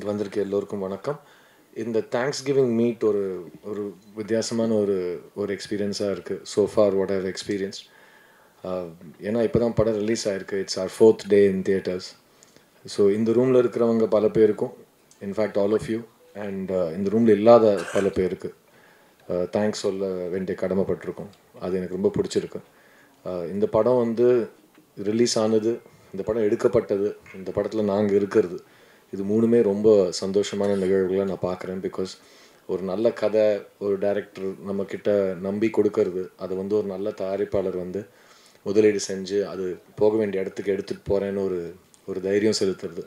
இங்கே வந்திருக்க எல்லோருக்கும் வணக்கம். இந்த தேங்க்ஸ் கிவிங் மீட் ஒரு ஒரு வித்தியாசமான ஒரு எக்ஸ்பீரியன்ஸாக இருக்குது. So far what how experience. ஏன்னா இப்போ தான் படம் ரிலீஸ் ஆகிருக்கு. It's our 4th day in theatres. So இந்த ரூமில் இருக்கிறவங்க பல பேருக்கும், in fact all of you, and இந்த ரூமில் இல்லாத பல பேருக்கு தேங்க்ஸ் சொல்ல வேண்டிய கடமைப்பட்டிருக்கோம். அது எனக்கு ரொம்ப பிடிச்சிருக்கு. இந்த படம் வந்து ரிலீஸ் ஆனது, இந்த படம் எடுக்கப்பட்டது, இந்த படத்தில் நாங்கள் இருக்கிறது, இது மூணுமே ரொம்ப சந்தோஷமான நிகழ்வுகளை நான் பார்க்குறேன். பிகாஸ் ஒரு நல்ல கதை, ஒரு டைரக்டர் நம்மக்கிட்ட நம்பி கொடுக்கறது, அதை வந்து ஒரு நல்ல தயாரிப்பாளர் வந்து முதலீடு செஞ்சு அது போக வேண்டிய இடத்துக்கு எடுத்துகிட்டு போகிறேன்னு ஒரு தைரியம் செலுத்துறது,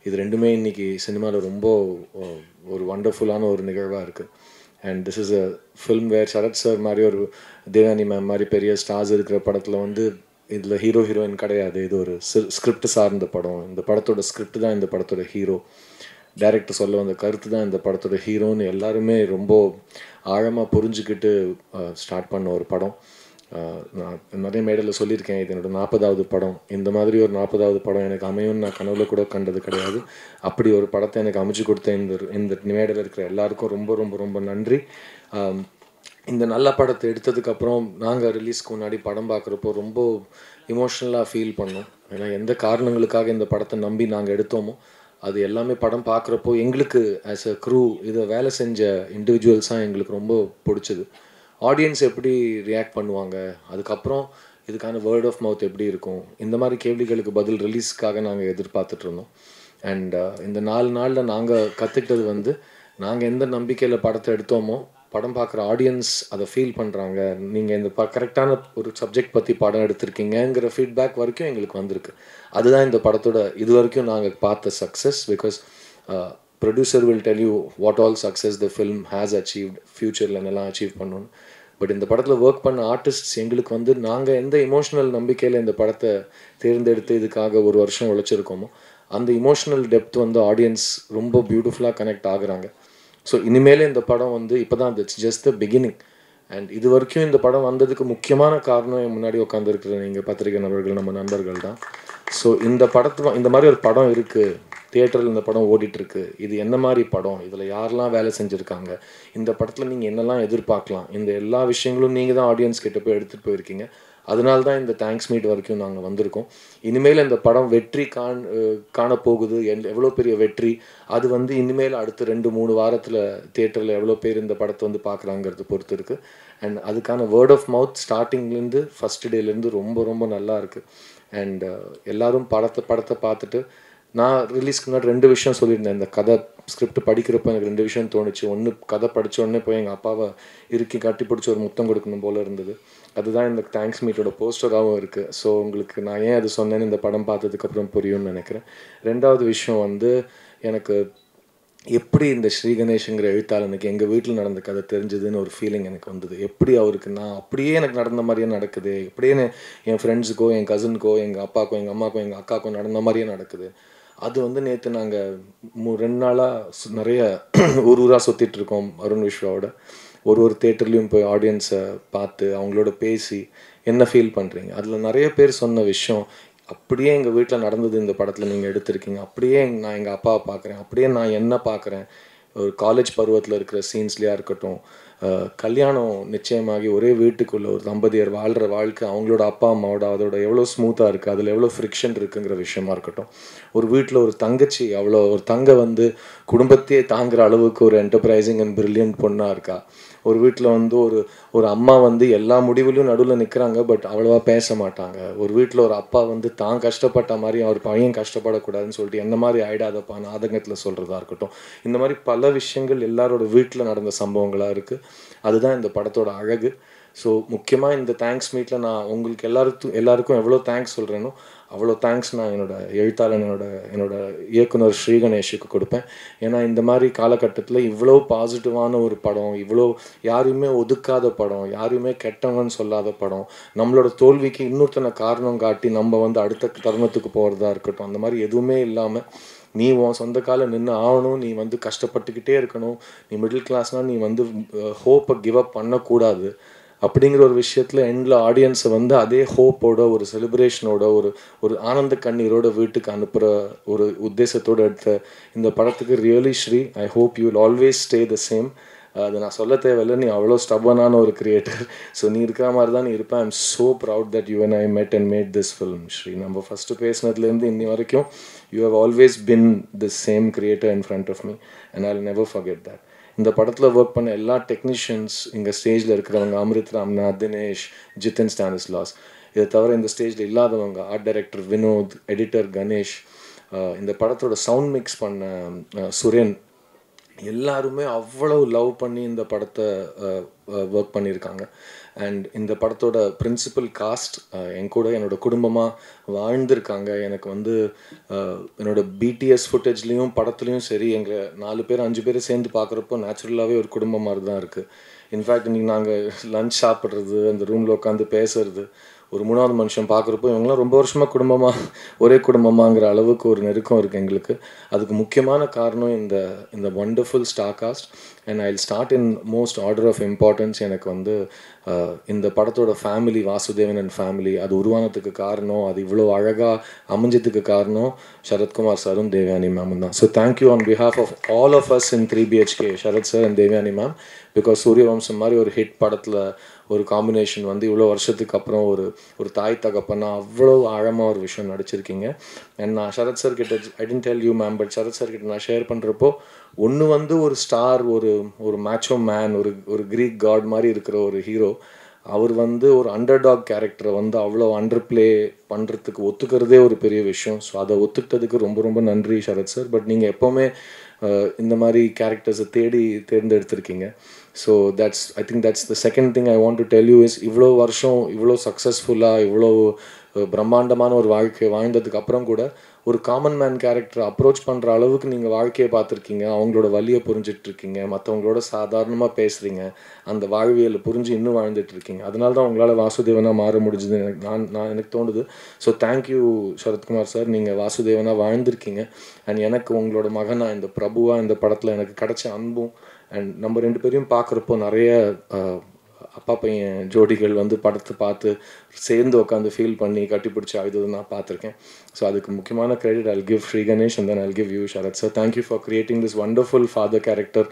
இது ரெண்டுமே இன்றைக்கி சினிமாவில் ரொம்ப ஒரு வண்டர்ஃபுல்லான ஒரு நிகழ்வாக இருக்குது. And this is a film where Sarath sir மாதிரி ஒரு தேவானி மேம் மாதிரி பெரிய ஸ்டார்ஸ் இருக்கிற படத்தில் வந்து இதில் ஹீரோ ஹீரோயின் கிடையாது. இது ஒரு ஸ்கிரிப்ட் சார்ந்த படம். இந்த படத்தோட ஸ்கிரிப்ட் தான் இந்த படத்தோட ஹீரோ. டைரக்டர் சொல்ல வந்த கருத்து தான் இந்த படத்தோட ஹீரோன்னு எல்லாருமே ரொம்ப ஆழமாக புரிஞ்சுக்கிட்டு ஸ்டார்ட் பண்ண ஒரு படம். நான் நிறைய மேடையில் சொல்லியிருக்கேன், இது என்னோடய 40வது படம். இந்த மாதிரி ஒரு 40வது படம் எனக்கு அமையும்னு நான் கனவுல கூட கண்டது கிடையாது. அப்படி ஒரு படத்தை எனக்கு அமைச்சு கொடுத்த இந்த மேடையில் இருக்கிற எல்லாருக்கும் ரொம்ப ரொம்ப ரொம்ப நன்றி. இந்த நல்ல படத்தை எடுத்ததுக்கப்புறம் நாங்கள் ரிலீஸ்க்கு முன்னாடி படம் பார்க்குறப்போ ரொம்ப இமோஷ்னலாக ஃபீல் பண்ணோம். ஏன்னா எந்த காரணங்களுக்காக இந்த படத்தை நம்பி நாங்கள் எடுத்தோமோ அது எல்லாமே படம் பார்க்குறப்போ எங்களுக்கு ஆஸ் அ க்ரூ இதை வேலை செஞ்ச இண்டிவிஜுவல்ஸாக எங்களுக்கு ரொம்ப பிடிச்சது. ஆடியன்ஸ் எப்படி ரியாக்ட் பண்ணுவாங்க, அதுக்கப்புறம் இதுக்கான வேர்ட் ஆஃப் மவுத் எப்படி இருக்கும், இந்த மாதிரி கேள்விகளுக்கு பதில் ரிலீஸ்க்காக நாங்கள் எதிர்பார்த்துட்டு இருந்தோம். அண்ட் இந்த 4 நாளில் நாங்கள் கற்றுக்கிட்டது வந்து, நாங்கள் எந்த நம்பிக்கையில் படத்தை எடுத்தோமோ படம் பார்க்குற ஆடியன்ஸ் அதை ஃபீல் பண்ணுறாங்க. நீங்கள் இந்த கரெக்டான ஒரு சப்ஜெக்ட் பற்றி படம் எடுத்திருக்கீங்கிற ஃபீட்பேக் வரைக்கும் எங்களுக்கு வந்திருக்கு. அதுதான் இந்த படத்தோட இது வரைக்கும் நாங்கள் பார்த்த success. Because producer will tell you what all success the film has achieved, ஃப்யூச்சரில் என்னெல்லாம் அச்சீவ் பண்ணணும். பட் இந்த படத்தில் ஒர்க் பண்ண ஆர்டிஸ்ட்ஸ் எங்களுக்கு வந்து நாங்கள் எந்த இமோஷனல் நம்பிக்கையில் இந்த படத்தை தேர்ந்தெடுத்து இதுக்காக ஒரு வருஷம் உழைச்சிருக்கோமோ அந்த இமோஷனல் டெப்த் வந்து ஆடியன்ஸ் ரொம்ப பியூட்டிஃபுல்லாக கனெக்ட் ஆகுறாங்க. ஸோ இனிமேல் இந்த படம் வந்து இப்போ தான் it's just the beginning. And இது வரைக்கும் இந்த படம் வந்ததுக்கு முக்கியமான காரணம் என் முன்னாடி உட்காந்துருக்குற நீங்கள் பத்திரிகை நபர்கள், நம்ம நண்பர்கள் தான். ஸோ இந்த மாதிரி ஒரு படம் இருக்குது, தியேட்டரில் இந்த படம் ஓடிட்டுருக்கு, இது என்ன மாதிரி படம், இதில் யாரெல்லாம் வேலை செஞ்சுருக்காங்க, இந்த படத்தில் நீங்கள் என்னெல்லாம் எதிர்பார்க்கலாம், இந்த எல்லா விஷயங்களும் நீங்கள் தான் ஆடியன்ஸ் கிட்ட போய் எடுத்துகிட்டு போயிருக்கீங்க. அதனால தான் இந்த தேங்க்ஸ் மீட் வரைக்கும் நாங்கள் வந்திருக்கோம். இனிமேல் இந்த படம் வெற்றி காணப்போகுது, எவ்வளோ பெரிய வெற்றி, அது வந்து இனிமேல் அடுத்த 2-3 வாரத்தில் தியேட்டரில் எவ்வளோ பேர் இந்த படத்தை வந்து பார்க்குறாங்கிறது பொறுத்து இருக்குது. அண்ட் அதுக்கான வேர்ட் ஆஃப் மவுத் ஸ்டார்டிங்லேருந்து ஃபஸ்ட் டேலேருந்து ரொம்ப ரொம்ப நல்லா இருக்குது. அண்ட் எல்லோரும் படத்தை பார்த்துட்டு, நான் ரிலீஸ்க்கு முன்னாடி 2 விஷயம் சொல்லியிருந்தேன். இந்த கதை ஸ்கிரிப்ட் படிக்கிறப்போ எனக்கு 2 விஷயம் தோணுச்சு. ஒன்று, கதை படித்த உடனே போய் எங்கள் அப்பாவை இறுக்கி கட்டி பிடிச்சி ஒரு முத்தம் கொடுக்கணும் போல் இருந்தது. அதுதான் இந்த தேங்க்ஸ் மீட்டோட போஸ்டராகவும் இருக்குது. ஸோ உங்களுக்கு நான் ஏன் அது சொன்னேன்னு இந்த படம் பார்த்ததுக்கப்புறம் புரியும்னு நினைக்கிறேன். 2வது விஷயம் வந்து, எனக்கு எப்படி இந்த ஸ்ரீ கணேஷுங்கிற எழுத்தாளனுக்கு எங்கள் வீட்டில் நடந்த கதை தெரிஞ்சதுன்னு ஒரு ஃபீலிங் எனக்கு வந்தது. எப்படி அவருக்கு நான் அப்படியே எனக்கு நடந்த மாதிரியே நடக்குது, எப்படியே என் ஃப்ரெண்ட்ஸுக்கோ, என் கசினுக்கோ, எங்கள் அப்பாக்கோ, எங்கள் அம்மாக்கோ, எங்கள் அக்காக்கோ நடந்த மாதிரியே நடக்குது. அது வந்து நேற்று நாங்கள் 2 நாளாக நிறைய ஊராக சுற்றிட்டுருக்கோம் அருண் விஸ்வாவோட. ஒரு தேட்டர்லேயும் போய் ஆடியன்ஸை பார்த்து அவங்களோட பேசி என்ன ஃபீல் பண்ணுறீங்க, அதில் நிறைய பேர் சொன்ன விஷயம், அப்படியே எங்கள் வீட்டில் நடந்தது இந்த படத்தில் நீங்கள் எடுத்திருக்கீங்க, அப்படியே நான் எங்கள் அப்பாவை பார்க்குறேன், அப்படியே நான் என்ன பார்க்குறேன். ஒரு காலேஜ் பருவத்தில் இருக்கிற சீன்ஸ்லையாக இருக்கட்டும், கல்யாணம் நிச்சயமாகி ஒரே வீட்டுக்குள்ளே ஒரு தம்பதியர் வாழ்கிற வாழ்க்கை, அவங்களோட அப்பா அம்மாவோட அதோட எவ்வளோ ஸ்மூத்தாக இருக்குது, அதில் எவ்வளோ ஃப்ரிக்ஷன் இருக்குங்கிற விஷயமா இருக்கட்டும். ஒரு வீட்டில் ஒரு தங்கச்சி, அவ்வளோ ஒரு தங்கை வந்து குடும்பத்தையே தாங்குகிற அளவுக்கு ஒரு என்டர்பிரைசிங் அண்ட் பிரில்லியன்ட் பொண்ணாக இருக்கா. ஒரு வீட்டில் வந்து ஒரு அம்மா வந்து எல்லா முடிவுலையும் நடுவில் நிற்கிறாங்க, பட் அவ்வளோவா பேச மாட்டாங்க. ஒரு வீட்டில் ஒரு அப்பா வந்து தான் கஷ்டப்பட்ட மாதிரி அவர் பையன் கஷ்டப்படக்கூடாதுன்னு சொல்லிட்டு என்ன மாதிரி ஆகிடாதப்பான்னு ஆதங்கத்தில் சொல்கிறதா இருக்கட்டும். இந்த மாதிரி பல விஷயங்கள் எல்லாரோட வீட்டில் நடந்த சம்பவங்களாக இருக்குது. அதுதான் இந்த படத்தோட அழகு. ஸோ முக்கியமாக இந்த தேங்க்ஸ் மீட்டில் நான் உங்களுக்கு எல்லாருக்கும் எவ்வளோ தேங்க்ஸ் சொல்கிறேனோ அவ்வளோ தேங்க்ஸ் நான் எழுத்தாளன் என்னோட இயக்குனர் ஸ்ரீ கணேஷுக்கு கொடுப்பேன். ஏன்னா இந்த மாதிரி காலகட்டத்தில் இவ்வளோ பாசிட்டிவான ஒரு படம், இவ்வளோ யாரையுமே ஒதுக்காத படம், யாரையுமே கெட்டவங்கன்னு சொல்லாத படம், நம்மளோட தோல்விக்கு இன்னொருத்தனை காரணம் காட்டி நம்ம வந்து அடுத்த தருணத்துக்கு போகிறதா இருக்கட்டும், அந்த மாதிரி எதுவுமே இல்லாமல் நீ உன் சொந்த காலம் நின்று ஆகணும், நீ வந்து கஷ்டப்பட்டுக்கிட்டே இருக்கணும், நீ மிடில் கிளாஸ்னால் நீ வந்து ஹோப்பை கிவ் அப் பண்ணக்கூடாது, அப்படிங்கிற ஒரு விஷயத்தில் எண்டில் ஆடியன்ஸை வந்து அதே ஹோப்போட ஒரு செலிப்ரேஷனோட ஒரு ஆனந்த கண்ணீரோட வீட்டுக்கு அனுப்புகிற ஒரு உத்தேசத்தோடு எடுத்த இந்த படத்துக்கு really Sri, I hope you will always stay the same. அது நான் சொல்ல தேவையில்லை, நீ அவ்வளோ ஸ்டபனான ஒரு கிரியேட்டர். ஸோ நீ இருக்கிற மாதிரி தான் நீ இருப்பேன். I'm so proud that you and I met and made this film Sri. நம்ம ஃபஸ்ட்டு பேசினதுலேருந்து இன்னி வரைக்கும் you have always been the same creator in front of me and I will never forget that. இந்த படத்தில் ஒர்க் பண்ண எல்லா technicians இங்கே ஸ்டேஜில் இருக்கிறவங்க, அமிர்த் ராம்நாத், தினேஷ், ஜித்தன் ஸ்டானிஸ்லாஸ், இதை தவிர இந்த ஸ்டேஜில் இல்லாதவங்க, art director Vinoth, editor Ganesh, இந்த படத்தோட சவுண்ட் மிக்ஸ் பண்ண சுரேன், எல்லாருமே அவ்வளோ லவ் பண்ணி இந்த படத்தை ஒர்க் பண்ணியிருக்காங்க. அண்ட் இந்த படத்தோட பிரின்சிபல் காஸ்ட் என் கூட என்னோடய குடும்பமாக வாழ்ந்திருக்காங்க. எனக்கு வந்து என்னோடய பிடிஎஸ் ஃபுட்டேஜ்லேயும் படத்துலேயும் சரி, எங்களை 4 பேர் 5 பேர் சேர்ந்து பார்க்குறப்போ நேச்சுரலாகவே ஒரு குடும்பம் மாதிரி தான் இருக்குது. இன்ஃபேக்ட் இன்றைக்கி நாங்கள் லன்ச் சாப்பிட்றது, அந்த ரூமில் உட்காந்து பேசுறது, ஒரு 3வது மனுஷன் பார்க்குறப்போ இவங்களாம் ரொம்ப வருஷமாக குடும்பமாக ஒரே குடும்பமாங்கிற அளவுக்கு ஒரு நெருக்கம் இருக்குது எங்களுக்கு. அதுக்கு முக்கியமான காரணம் இந்த wonderful star cast. And I will start in most order of importance. எனக்கு வந்து இந்த படத்தோட ஃபேமிலி, வாசுதேவன் அண்ட் ஃபேமிலி, அது உருவானதுக்கு காரணம், அது இவ்வளோ அழகாக அமைஞ்சதுக்கு காரணம் சரத்குமார் சாரும் தேவயானி மேமும் தான். So thank you on behalf of all of us in 3BHK, Sarath sir and Devayani ma'am. Because Suryavamsam மாதிரி ஒரு ஹிட் படத்தில் ஒரு காம்பினேஷன் வந்து இவ்வளோ வருஷத்துக்கு அப்புறம் ஒரு தாய் தகப்பனா அவ்வளோ ஆழமாக ஒரு விஷயம் நடிச்சிருக்கீங்க. அண்ட் நான் சரத் சார் கிட்ட, I tend tell you ma'am, but Sarath sir கிட்ட நான் ஷேர் பண்ணுறப்போ, ஒன்று வந்து ஒரு ஸ்டார், ஒரு மேட்சோ மேன், ஒரு க்ரீக் காட் மாதிரி இருக்கிற ஒரு ஹீரோ, அவர் வந்து ஒரு அண்டர்டாக் கேரக்டரை வந்து அவ்வளோ அண்டர் ப்ளே பண்ணுறதுக்கு ஒத்துக்கிறதே ஒரு பெரிய விஷயம். ஸோ அதை ஒத்துக்கிட்டதுக்கு ரொம்ப ரொம்ப நன்றி சரத் சார். பட் நீங்கள் எப்போவுமே இந்த மாதிரி கேரக்டர்ஸை தேர்ந்தெடுத்திருக்கீங்க. So I think that's the second thing I want to tell you is, இவ்வளோ வருஷம் இவ்வளோ சக்ஸஸ்ஃபுல்லாக இவ்வளோ பிரம்மாண்டமான ஒரு வாழ்க்கை வாழ்ந்ததுக்கு அப்புறம் கூட ஒரு காமன் மேன் கேரக்டரை அப்ரோச் பண்ணுற அளவுக்கு நீங்கள் வாழ்க்கையை பார்த்துருக்கீங்க, அவங்களோட வலியை புரிஞ்சிட்ருக்கீங்க, மற்றவங்களோட சாதாரணமாக பேசுகிறீங்க, அந்த வாழ்வியலை புரிஞ்சு இன்னும் வாழ்ந்துட்டுருக்கீங்க. அதனால தான் உங்களால் வாசுதேவனாக மாற முடிஞ்சுது எனக்கு தோணுது. ஸோ தேங்க்யூ சரத்குமார் சார், நீங்கள் வாசுதேவனாக வாழ்ந்திருக்கீங்க. அண்ட் எனக்கு உங்களோட மகனாக இந்த பிரபுவாக இந்த படத்தில் எனக்கு கிடைச்ச அன்பும், அண்ட் நம்ம 2 பேரையும் பார்க்குறப்போ நிறைய அப்பா பையன் ஜோடிகள் வந்து படத்தை பார்த்து சேர்ந்து உட்காந்து ஃபீல் பண்ணி கட்டிப்பிடிச்சி அழுது நான் பார்த்துருக்கேன். ஸோ அதுக்கு முக்கியமான credit I'll give Shri Ganesh and then I'll give you Sarath sir. Thank you for creating this wonderful father character.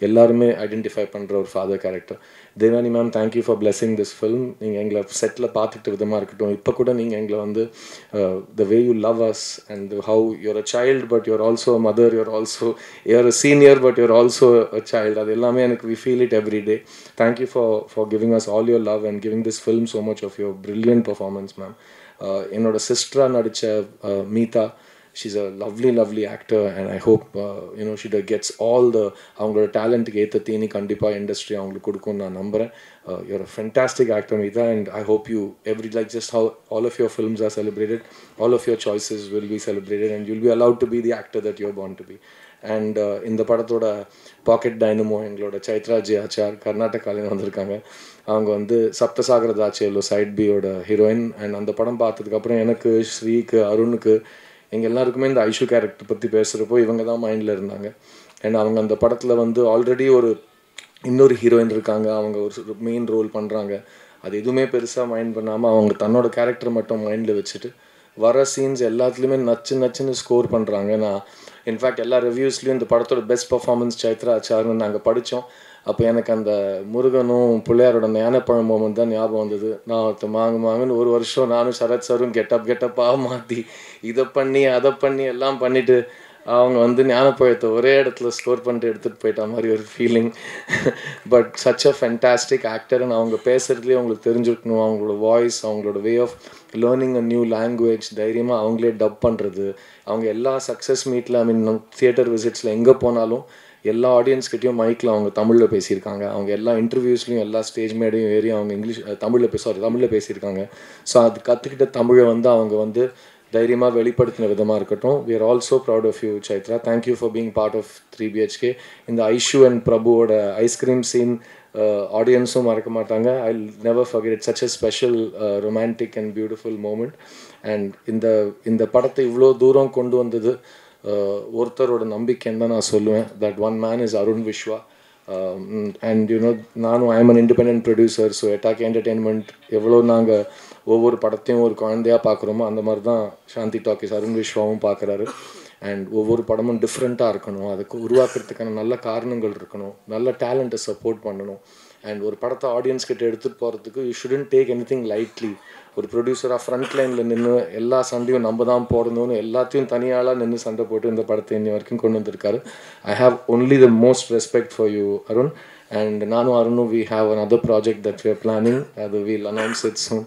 எல்லாருமே ஐடென்டிஃபை பண்ணுற ஒரு father character. Devayani ma'am, thank you for blessing this film. நீங்கள் எங்களை செட்டில் பார்த்துக்கிட்ட விதமாக இருக்கட்டும், இப்போ கூட நீங்கள் எங்களை வந்து the way you love us and how you're a child but you're also a mother, you're a senior but you're also a child, அது எல்லாமே எனக்கு we feel it every day. Thank you for giving us all your love and giving this film so much of your brilliant performance ma'am. என்னோட சிஸ்டராக நடித்த மீதா, she's a lovely actor and I hope she gets all the அவங்களோட டேலண்ட்டுக்கு ஏற்ற தீனி கண்டிப்பாக industry அவங்களுக்கு கொடுக்கும்னு நான் நம்புகிறேன். you're a fantastic actor Meeta and I hope you just how all of your films are celebrated, all of your choices will be celebrated and you'll be allowed to be the actor that you're born to be. And இந்த படத்தோட packet dynamo எங்களோட Chaitra J ஆச்சார் கர்நாடகாலேருந்து வந்திருக்காங்க. அவங்க வந்து சப்தசாகர தாச்சேலோ side பியோட heroine. And அந்த படம் பார்த்ததுக்கப்புறம் எனக்கு, ஸ்ரீக்கு, அருணுக்கு, எங்கள் எல்லாருக்குமே இந்த ஐஷு கேரக்டர் பற்றி பேசுகிறப்போ இவங்க தான் மைண்டில் இருந்தாங்க. அண்ட் அவங்க அந்த படத்தில் வந்து ஆல்ரெடி இன்னொரு ஹீரோயின் இருக்காங்க, அவங்க ஒரு மெயின் ரோல் பண்ணுறாங்க. அது எதுவுமே பெருசாக மைண்ட் பண்ணாமல் அவங்க தன்னோட கேரக்டர் மட்டும் மைண்டில் வச்சுட்டு வர சீன்ஸ் எல்லாத்துலேயுமே நச்சுன்னு ஸ்கோர் பண்ணுறாங்க. நான் இன்ஃபேக்ட் எல்லா ரிவ்யூஸ்லேயும் இந்த படத்தோட பெஸ்ட் பர்ஃபார்மன்ஸ் சைத்ரா ஆச்சார்னு நாங்கள் படித்தோம். அப்போ எனக்கு அந்த முருகனும் பிள்ளையாரோட ஞானப்பழம் மோமெண்ட் தான் ஞாபகம் வந்தது. நான் மாங்குன்னு ஒரு வருஷம் நானும் சரத் சாரும் கெட்டப்பாக மாற்றி இதை பண்ணி அதை பண்ணி எல்லாம் பண்ணிவிட்டு அவங்க வந்து ஞானப்பழத்தை ஒரே இடத்துல ஸ்கோர் பண்ணிட்டு எடுத்துகிட்டு போயிட்ட மாதிரி ஒரு feeling. But such a fantastic ஆக்டர்னு அவங்க பேசுகிறதுலேயே அவங்களுக்கு தெரிஞ்சுக்கணும். அவங்களோட வாய்ஸ், அவங்களோட way of learning a new language, தைரியமாக அவங்களே டப் பண்ணுறது, அவங்க எல்லா சக்ஸஸ் மீட்டில், ஐ மீன் தியேட்டர் விசிட்ஸில் எங்கே போனாலும் எல்லா ஆடியன்ஸ்கிட்டையும் மைக்கில் அவங்க தமிழில் பேசியிருக்காங்க. அவங்க எல்லா இன்டர்வியூஸ்லையும் எல்லா ஸ்டேஜ் மேடையும் ஏறி அவங்க தமிழில் பேசியிருக்காங்க. ஸோ அது கற்றுக்கிட்ட தமிழை வந்து அவங்க வந்து தைரியமாக வெளிப்படுத்தின விதமாக இருக்கட்டும். we are also proud of you Chaitra. thank you for being part of 3BHK. இந்த ஐஷு அண்ட் பிரபுவோட ஐஸ்கிரீம் சீன் ஆடியன்ஸும் மறக்க மாட்டாங்க. I'll never forget it. such a special romantic and beautiful moment. and இந்த படத்தை இவ்வளோ தூரம் கொண்டு வந்தது ஒருத்தரோட நம்பிக்கைன்னு தான் நான் சொல்லுவேன். that one man is Arun Vishwa. And you know நானும் I am an independent producer. So எட்டாக் என்டர்டெயின்மெண்ட் எவ்வளோ நாங்கள் ஒவ்வொரு படத்தையும் ஒரு குழந்தையாக பார்க்குறோமோ அந்த மாதிரி தான் சாந்தி டாக்கீஸ் அருண் விஸ்வாவும் பார்க்குறாரு. அண்ட் ஒவ்வொரு படமும் டிஃப்ரெண்ட்டாக இருக்கணும், அதுக்கு உருவாக்குறதுக்கான நல்ல காரணங்கள் இருக்கணும், நல்ல டேலண்ட்டை சப்போர்ட் பண்ணணும். அண்ட் ஒரு படத்தை ஆடியன்ஸ் கிட்ட எடுத்துகிட்டு போகிறதுக்கு you shouldn't take any thing lightly. ஒரு ப்ரொடியூசராக ஃப்ரண்ட் லைனில் நின்று எல்லா சண்டையும் நம்ம தான் போடணும்னு எல்லாத்தையும் தனியாளாக நின்று சண்டை போட்டு இந்த படத்தை இன்னி வரைக்கும் கொண்டு வந்திருக்காரு. I have only the most respect for you Arun. And நானும் அருணும் we have another project that we are planning. We'll announce it soon.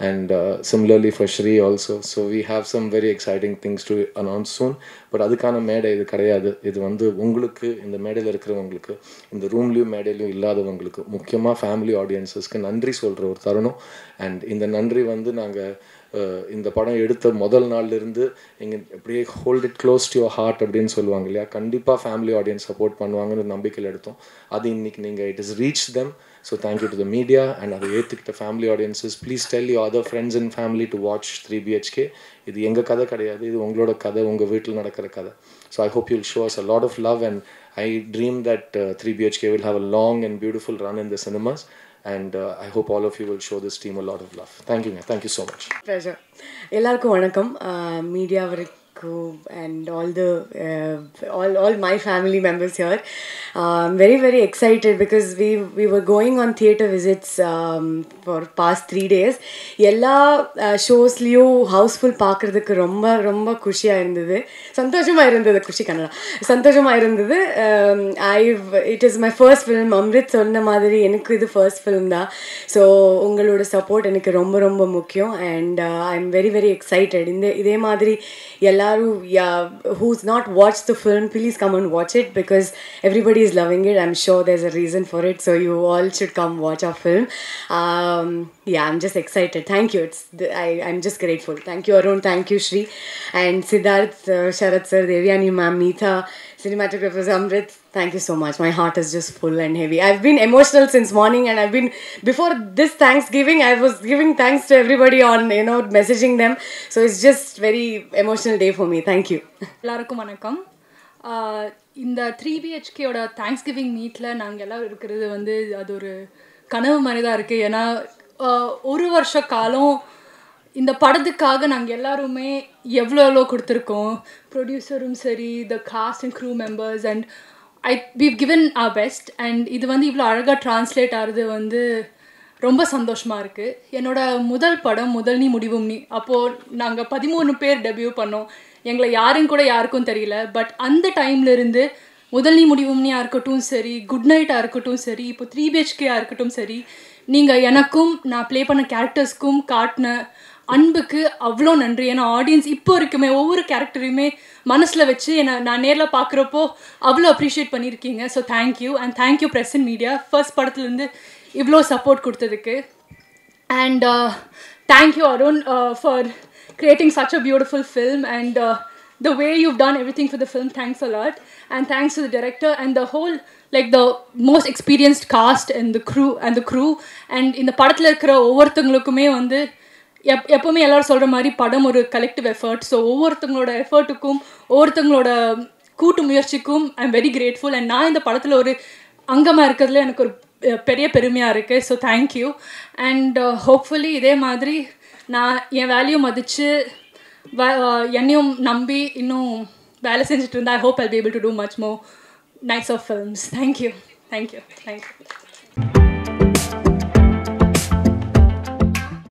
And similarly for Shri also. So we have some very exciting things to announce soon. But அதுக்கான மேடை இது கிடையாது. இது வந்து உங்களுக்கு, இந்த மேடையில் இருக்கிறவங்களுக்கு, இந்த ரூம்லேயும் மேடையிலையும் இல்லாதவங்களுக்கு, முக்கியமாக ஃபேமிலி ஆடியன்ஸஸ்க்கு நன்றி சொல்கிற ஒரு தருணம். அண்ட் இந்த நன்றி வந்து நாங்கள் இந்த படம் எடுத்த முதல் நாள்லேருந்து எங்கள் அப்படியே hold it close to your heart அப்படின்னு சொல்லுவாங்க இல்லையா, கண்டிப்பாக ஃபேமிலி ஆடியன்ஸ் சப்போர்ட் பண்ணுவாங்கன்னு நம்பிக்கையில் எடுத்தோம். அது இன்றைக்கி நீங்கள் it is reach them. So thank you to the media. And அதை ஏற்றுக்கிட்ட family audiences, please tell you other friends and family to watch 3BHK. இது எங்கள் கதை கிடையாது, இது உங்களோட கதை, உங்கள் வீட்டில் நடக்கிற கதை. So I hope you'll show us a lot of love. And I dream that 3BHK will have a long and beautiful run in the cinemas. And I hope all of you will show this team a lot of love. Thank you, man. Thank you so much. Pleasure. எல்லாருக்கும் வணக்கம். Media வரைக்கும் and all my family members here. I'm very, very excited because we were going on theatre visits for past 3 days. எல்லா ஷோஸ்லேயும் Housefull பார்க்குறதுக்கு ரொம்ப ரொம்ப குஷியாக இருந்தது, சந்தோஷமாக இருந்தது. குஷி கன்னடா, சந்தோஷமாக இருந்தது. It is my first film. Amrit சொன்ன மாதிரி எனக்கு இது ஃபர்ஸ்ட் ஃபிலிம் தான். ஸோ உங்களோட சப்போர்ட் எனக்கு ரொம்ப ரொம்ப முக்கியம். And I am very very excited. இதே மாதிரி எல்லாரும் who's not watched the film, please come and watch it because everybody is loving it. I'm sure there's a reason for it, so you all should come watch our film. Yeah, I'm just excited. Thank you. I'm just grateful. Thank you Arun, thank you Shri, and Siddharth, Sharat sir, Devyani ma'am, Meetha, cinematographers, Amrit. Thank you so much. My heart is just full and heavy. I've been emotional since morning, and I've been, before this Thanksgiving, I was giving thanks to everybody on, messaging them. So it's just very emotional day for me. Thank you. எல்லாருக்கும் வணக்கம். இந்த 3BHKயோட Thanksgiving மீட்டில் நாங்கள் எல்லாம் இருக்கிறது வந்து அது ஒரு கனவு மாதிரி தான் இருக்குது. ஏன்னா ஒரு வருஷ காலம் இந்த படத்துக்காக நாங்கள் எல்லாருமே எவ்வளோ கொடுத்துருக்கோம். ப்ரொடியூசரும் சரி, the cast and crew members, and we've given our best. And இது வந்து இவ்வளோ அழகாக ட்ரான்ஸ்லேட் ஆகிறது வந்து ரொம்ப சந்தோஷமாக இருக்குது. என்னோடய முதல் படம் முதல் நீ முடிவும் நீ, அப்போது நாங்கள் 13 பேர் டெபியூ பண்ணோம். எங்களை யாருக்கும் தெரியல. பட் அந்த டைம்லேருந்து முதல் நீ முடிவும் நீயாக இருக்கட்டும் சரி, குட் நைட்டாக இருக்கட்டும் சரி, இப்போ 3BHKயாக இருக்கட்டும் சரி, நீங்கள் எனக்கும் நான் ப்ளே பண்ண கேரக்டர்ஸ்க்கும் காட்டின அன்புக்கு அவ்வளோ நன்றி. ஏன்னா ஆடியன்ஸ் இப்போ இருக்குமே ஒவ்வொரு கேரக்டரையுமே மனசில் வச்சு நான் நேரில் பார்க்குறப்போ அவ்வளோ அப்ரிஷியேட் பண்ணியிருக்கீங்க. So thank you. And thank you press and media, first படத்துலேருந்து இவ்வளோ சப்போர்ட் கொடுத்ததுக்கு. And thank you Arun for creating such a beautiful film, and the way you've done everything for the film, thanks a lot. And thanks to the director and the whole, like the most experienced cast and the crew. And in the படத்தில் இருக்கிற ஒவ்வொருத்தங்களுக்குமே வந்து எப்போவுமே எல்லோரும் சொல்கிற மாதிரி படம் ஒரு collective effort. So ஒவ்வொருத்தங்களோட எஃபர்ட்டுக்கும் ஒவ்வொருத்தங்களோட கூட்டு முயற்சிக்கும் I am very grateful. And நான் இந்த படத்தில் ஒரு அங்கமாக இருக்கிறதுல எனக்கு ஒரு பெரிய பெருமையாக இருக்குது. So thank you. அண்ட் ஹோப்ஃபுல்லி இதே மாதிரி நான் என் வேல்யூ மதித்து என்னையும் நம்பி இன்னும் வேலை செஞ்சுட்டு இருந்தால் I hope I'll be able to do much more nice of films. Thank you.